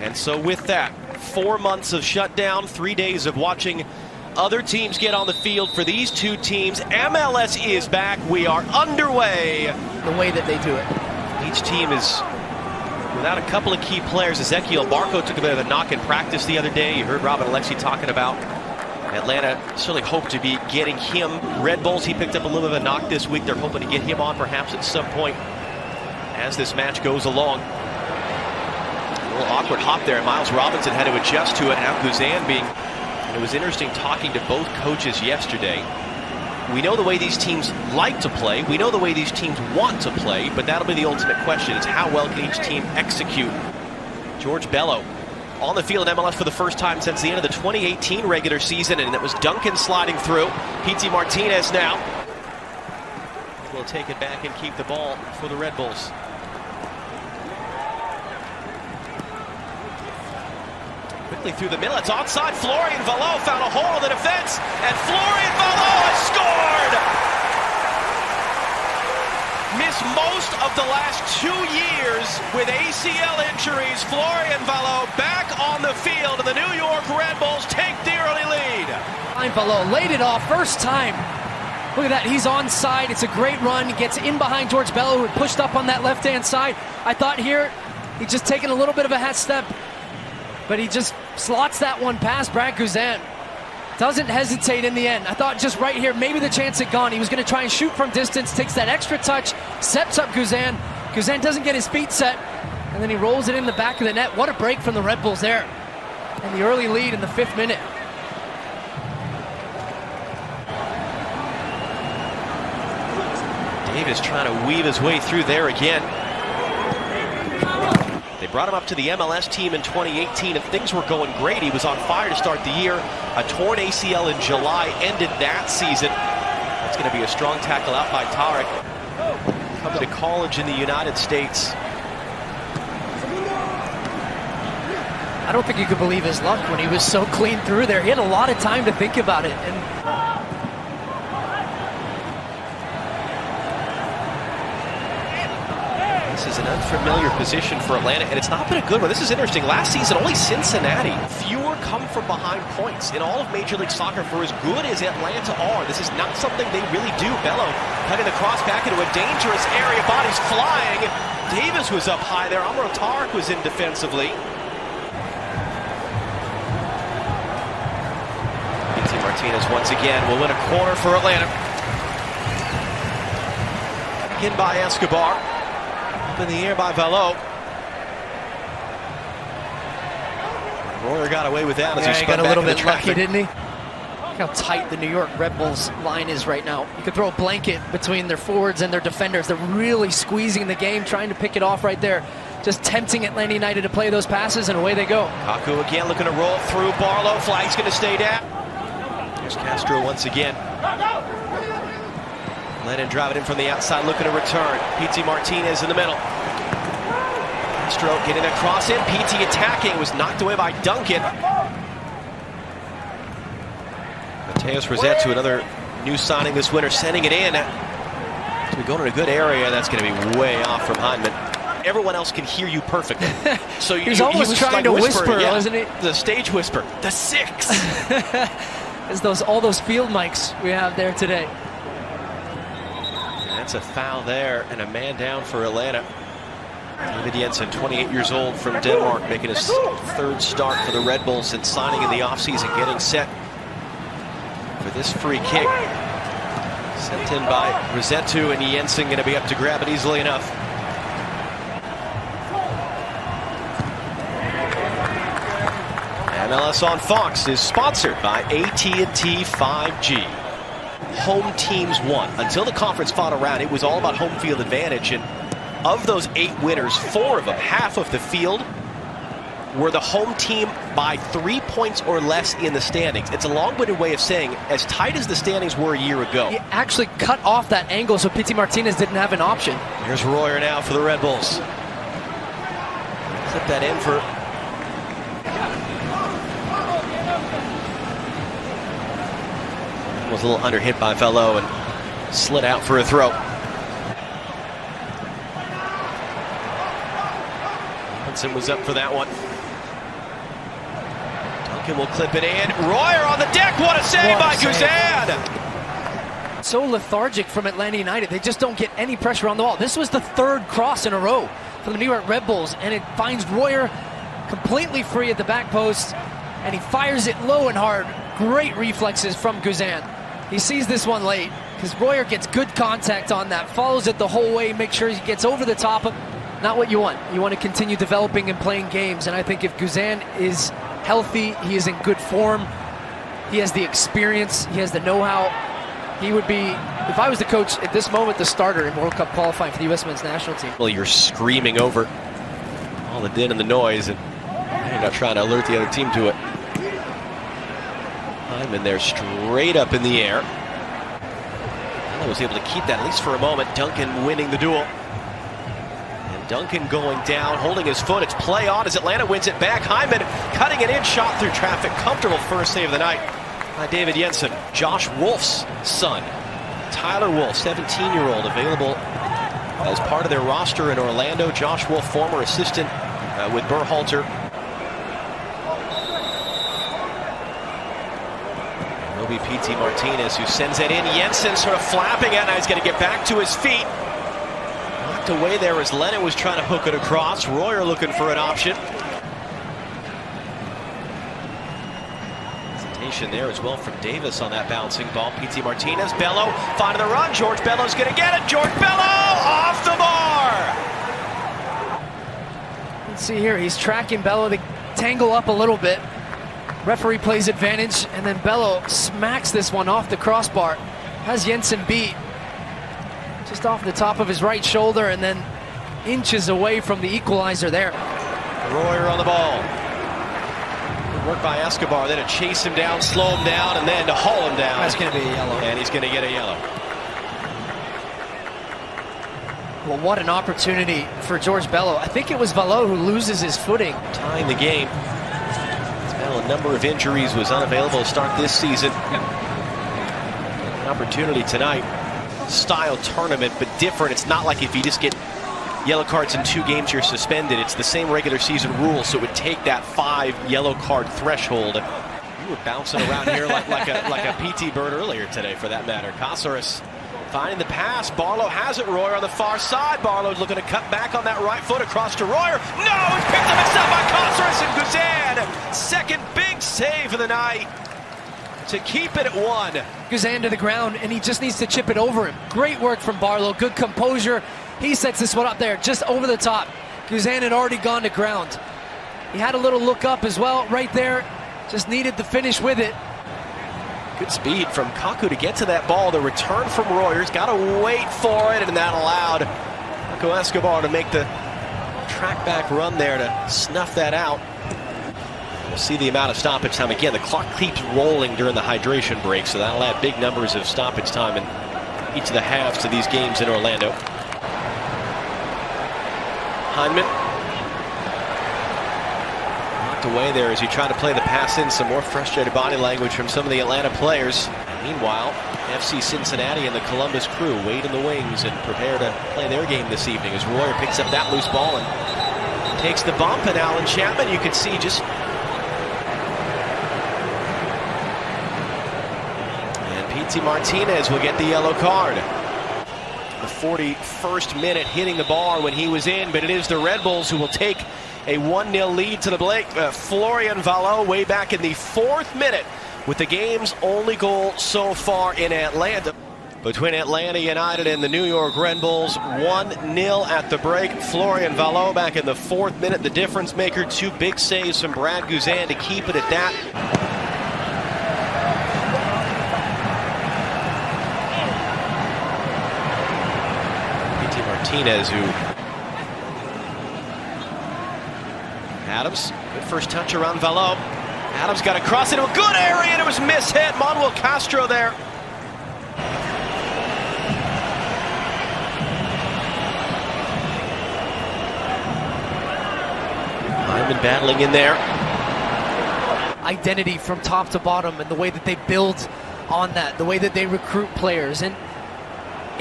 And so with that, 4 months of shutdown, 3 days of watching other teams get on the field for these two teams. MLS is back. We are underway. The way that they do it. Each team is without a couple of key players. Ezequiel Barco took a bit of a knock in practice the other day. You heard Robin Alexi talking about Atlanta certainly hoped to be getting him. Red Bulls, he picked up a little bit of a knock this week. They're hoping to get him on perhaps at some point as this match goes along. A little awkward hop there. Miles Robinson had to adjust to it. Now Guzan being... And it was interesting talking to both coaches yesterday. We know the way these teams like to play. We know the way these teams want to play. But that'll be the ultimate question, is how well can each team execute. George Bello on the field in MLS for the first time since the end of the 2018 regular season, and it was Duncan sliding through. Pity Martinez now will take it back and keep the ball for the Red Bulls. Quickly through the middle, it's onside. Florian Valot found a hole in the defense, and Florian Valot has scored! Missed most of the last 2 years with ACL injuries. Florian Valot back on the field, and the New York Red Bulls take the early lead. Valot laid it off first time. Look at that, he's onside. It's a great run. He gets in behind George Bello, who had pushed up on that left-hand side. I thought here he'd just taken a little bit of a half step, but he just slots that one past Brad Guzan. Doesn't hesitate in the end. I thought just right here, maybe the chance had gone. He was going to try and shoot from distance, takes that extra touch, sets up Guzan. Guzan doesn't get his feet set, and then he rolls it in the back of the net. What a break from the Red Bulls there. And the early lead in the 5th minute. Davis trying to weave his way through there again. They brought him up to the MLS team in 2018, and things were going great. He was on fire to start the year. A torn ACL in July ended that season. That's going to be a strong tackle out by Tarek. Coming to college in the United States. I don't think you could believe his luck when he was so clean through there. He had a lot of time to think about it. This is an unfamiliar position for Atlanta, and it's not been a good one. This is interesting. Last season, only Cincinnati. Fewer come from behind points in all of Major League Soccer. For as good as Atlanta are, this is not something they really do. Bello cutting the cross back into a dangerous area. Bodies flying. Davis was up high there. Amaro Tarek was in defensively. Pity Martinez once again will win a corner for Atlanta. In by Escobar. In the air by Valot. Royer got away with that as he got a little bit lucky, didn't he? Look how tight the New York Red Bulls line is right now. You could throw a blanket between their forwards and their defenders. They're really squeezing the game, trying to pick it off right there. Just tempting Atlanta United to play those passes, and away they go. Kaku again looking to roll through. Barlow, flag's going to stay down. There's Castro once again. Lennon driving in from the outside, looking to return. Pity Martinez in the middle. Castro getting a cross in. Pity attacking, was knocked away by Duncan. Mateus Rossetto, another new signing this winter, sending it in. As we go to a good area, that's going to be way off from Hyndman. Everyone else can hear you perfectly. So He's almost trying like to whisper, yeah, wasn't he? The stage whisper. The 6. There's all those field mics we have there today. That's a foul there, and a man down for Atlanta. David Jensen, 28 years old from Denmark, making his 3rd start for the Red Bulls since signing in the offseason, getting set for this free kick. Sent in by Rossetto, and Jensen going to be up to grab it easily enough. MLS on Fox is sponsored by AT&T 5G. Home teams won. Until the conference final round, it was all about home field advantage, and of those 8 winners, 4 of them, half of the field, were the home team by 3 points or less in the standings. It's a long-winded way of saying as tight as the standings were a year ago. He actually cut off that angle so Pity Martinez didn't have an option. Here's Royer now for the Red Bulls. Clip that in for... Was a little under hit by Valot and slid out for a throw. Robinson was up for that one. Duncan will clip it in. Royer on the deck. What a save by Guzan! So lethargic from Atlanta United. They just don't get any pressure on the ball. This was the third cross in a row for the New York Red Bulls, and it finds Royer completely free at the back post, and he fires it low and hard. Great reflexes from Guzan. He sees this one late because Royer gets good contact on that, follows it the whole way, makes sure he gets over the top of. Not what you want. You want to continue developing and playing games, and I think if Guzan is healthy, he is in good form, he has the experience, he has the know-how. He would be, if I was the coach at this moment, the starter in World Cup qualifying for the U.S. men's national team. Well, you're screaming over all the din and the noise, and you're not trying to alert the other team to it. Hyman there straight up in the air. I was able to keep that at least for a moment. Duncan winning the duel. And Duncan going down, holding his foot. It's play on as Atlanta wins it back. Hyman cutting it in, shot through traffic. Comfortable first save of the night by David Jensen. Josh Wolf's son, Tyler Wolf, 17-year-old, available as part of their roster in Orlando. Josh Wolf, former assistant with Berhalter. It'll be Pity Martinez who sends it in. Jensen sort of flapping it. Now he's going to get back to his feet. Knocked away there as Lennon was trying to hook it across. Royer looking for an option. There as well from Davis on that bouncing ball. Pity Martinez, Bello finding the run. George Bello's going to get it. George Bello off the bar. Let's see here. He's tracking Bello to tangle up a little bit. Referee plays advantage, and then Bello smacks this one off the crossbar. Has Jensen beat just off the top of his right shoulder, and then inches away from the equalizer there. Royer on the ball. Work by Escobar, then to chase him down, slow him down, and then to haul him down. That's going to be a yellow. And he's going to get a yellow. Well, what an opportunity for George Bello. I think it was Valot who loses his footing. Tying the game. He's battled a number of injuries, was unavailable to start this season. An opportunity tonight. Style tournament, but different. It's not like if you just get yellow cards in 2 games, you're suspended. It's the same regular season rule, so it would take that 5 yellow card threshold. You were bouncing around here like a PT bird earlier today, for that matter. Caceres finding the pass. Barlow has it. Royer on the far side. Barlow's looking to cut back on that right foot across to Royer. No, it's picked up himself by Caceres, and Guzan, second big save of the night to keep it at 1. Guzan to the ground, and he just needs to chip it over him. Great work from Barlow. Good composure. He sets this one up there, just over the top. Guzan had already gone to ground. He had a little look up as well, right there. Just needed the finish with it. Good speed from Kaku to get to that ball. The return from Royer's got to wait for it, and that allowed Paco Escobar to make the track back run there to snuff that out. We'll see the amount of stoppage time. Again, the clock keeps rolling during the hydration break, so that'll add big numbers of stoppage time in each of the halves to these games in Orlando. Hyman knocked away there as he tried to play the pass in. Some more frustrated body language from some of the Atlanta players. Meanwhile, FC Cincinnati and the Columbus Crew wait in the wings and prepare to play their game this evening as Royer picks up that loose ball and takes the bump. And Alan Chapman, you can see just... And Pity Martinez will get the yellow card. The 41st minute hitting the bar when he was in, but it is the Red Bulls who will take a 1-0 lead to the Blake. Florian Valot way back in the 4th minute with the game's only goal so far in Atlanta. Between Atlanta United and the New York Red Bulls, 1-0 at the break. Florian Valot back in the 4th minute, the difference maker. 2 big saves from Brad Guzan to keep it at that. Martinez, who Adams, good first touch around Valot. Adams got across into a good area, and it was mishit. Manuel Castro there. Hyman battling in there. Identity from top to bottom, and the way that they build on that, the way that they recruit players. And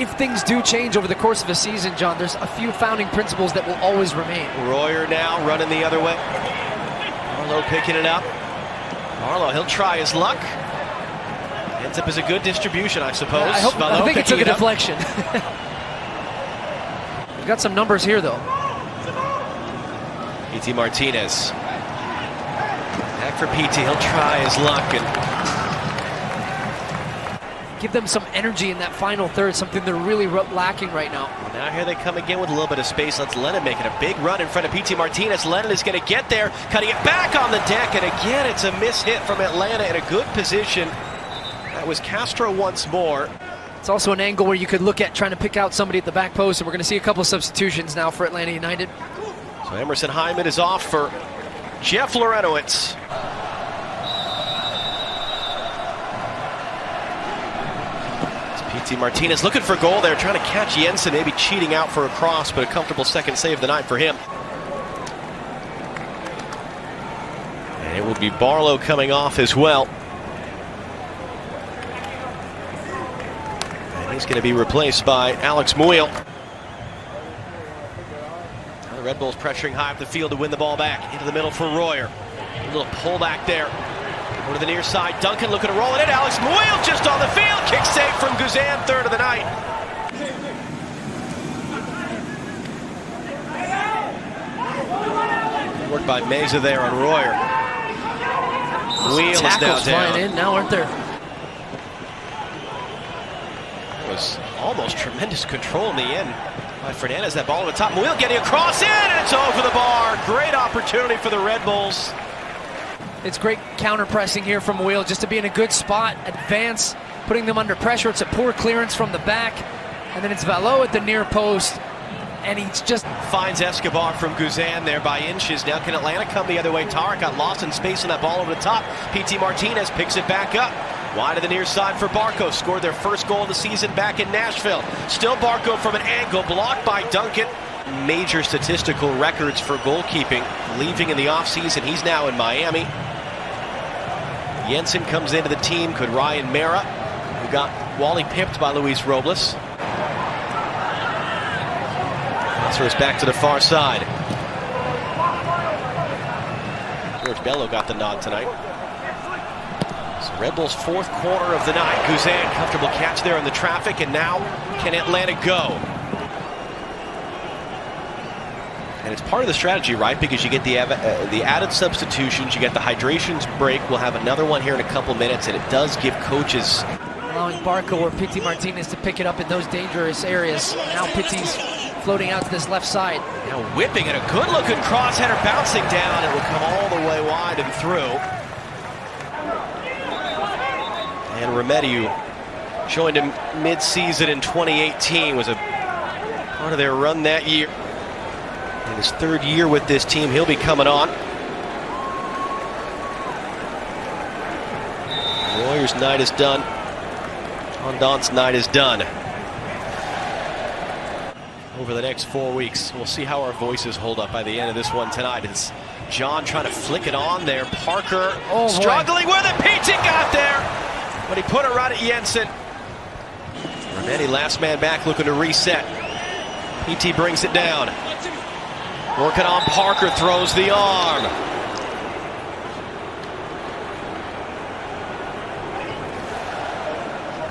if things do change over the course of a season, John, there's a few founding principles that will always remain. Royer now running the other way. Barlow picking it up. Barlow, he'll try his luck. Ends up as a good distribution, I suppose. I think it took a deflection. We've got some numbers here, though. Pity Martinez. Back for Pity. He'll try his luck and give them some energy in that final third, something they're really lacking right now. Now here they come again with a little bit of space. Let's Lennon making a big run in front of Pity Martinez. Lennon is going to get there, cutting it back on the deck, and again it's a miss hit from Atlanta in a good position. That was Castro once more. It's also an angle where you could look at trying to pick out somebody at the back post, and we're going to see a couple of substitutions now for Atlanta United. So Emerson Hyman is off for Jeff Lorenowitz. Pity Martinez looking for goal there, trying to catch Jensen, maybe cheating out for a cross, but a comfortable second save of the night for him. And it will be Barlow coming off as well. And he's going to be replaced by Alex Muil. The Red Bulls pressuring high up the field to win the ball back. Into the middle for Royer. A little pullback there. Over to the near side, Duncan looking to roll it in. Alex Muil just on the field. Kick save from Guzan, third of the night. Worked by Meza there on Royer. Muil is now Tackles down. flying in now, aren't there? It was almost tremendous control in the end by Fernandez. That ball on the top. Muil getting across in, and it's over the bar. Great opportunity for the Red Bulls. It's great counter-pressing here from Muil, just to be in a good spot, advance, putting them under pressure. It's a poor clearance from the back, and then it's Valot at the near post, and he's just... Finds Escobar from Guzan there by inches. Now can Atlanta come the other way? Tarek got lost in space on that ball over the top. Pity Martinez picks it back up. Wide to the near side for Barco. Scored their first goal of the season back in Nashville. Still Barco from an angle, blocked by Duncan. Major statistical records for goalkeeping. Leaving in the offseason, he's now in Miami. Jensen comes into the team. Could Ryan Mera, who got Wally pipped by Luis Robles. Transfers back to the far side. George Bello got the nod tonight. So Red Bulls' fourth corner of the night. Guzan, comfortable catch there in the traffic, and now can Atlanta go? And it's part of the strategy, right? Because you get the added substitutions, you get the hydrations break. We'll have another one here in a couple minutes, and it does give coaches... allowing Barco or Pity Martinez to pick it up in those dangerous areas. Now Pity's floating out to this left side. Now whipping it, a good-looking cross-header bouncing down. It will come all the way wide and through. And Remediu joined him mid-season in 2018, was a part of their run that year. In his third year with this team, he'll be coming on. Royer's night is done. Fondant's night is done. Over the next 4 weeks, we'll see how our voices hold up by the end of this one tonight. It's Jahn trying to flick it on there. Parker struggling with it. Pity got there, but he put it right at Jensen. Remedi, last man back, looking to reset. Pity brings it down. Working on Parker, throws the arm.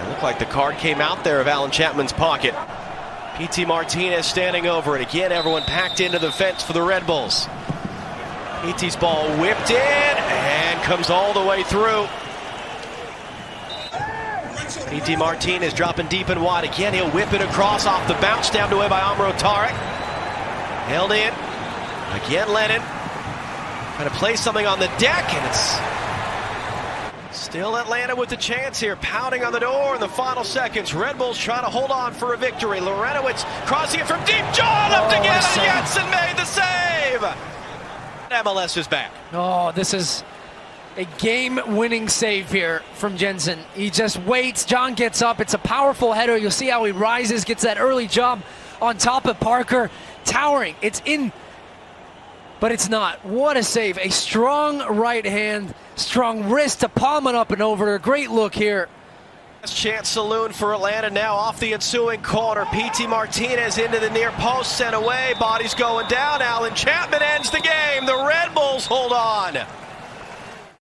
It looked like the card came out there of Alan Chapman's pocket. Pity Martinez standing over it. Again, everyone packed into the fence for the Red Bulls. Pity's ball whipped in and comes all the way through. Pity Martinez dropping deep and wide. Again, he'll whip it across off the bounce, stabbed away by Amro Tarek. Held in. Again, Lennon trying to play something on the deck, and it's still Atlanta with the chance here, pounding on the door in the final seconds. Red Bulls trying to hold on for a victory. Lorenowitz crossing it from deep. Jahn up to get it. Jensen made the save. MLS is back. Oh, this is a game-winning save here from Jensen. He just waits. Jahn gets up. It's a powerful header. You'll see how he rises, gets that early job on top of Parker. Towering. It's in, but it's not. What a save. A strong right hand, strong wrist to palm it up and over. A great look here Chance saloon for Atlanta now off the ensuing corner. Pity Martinez into the near post, sent away. Body's going down. Alan Chapman ends the game. The Red Bulls hold on.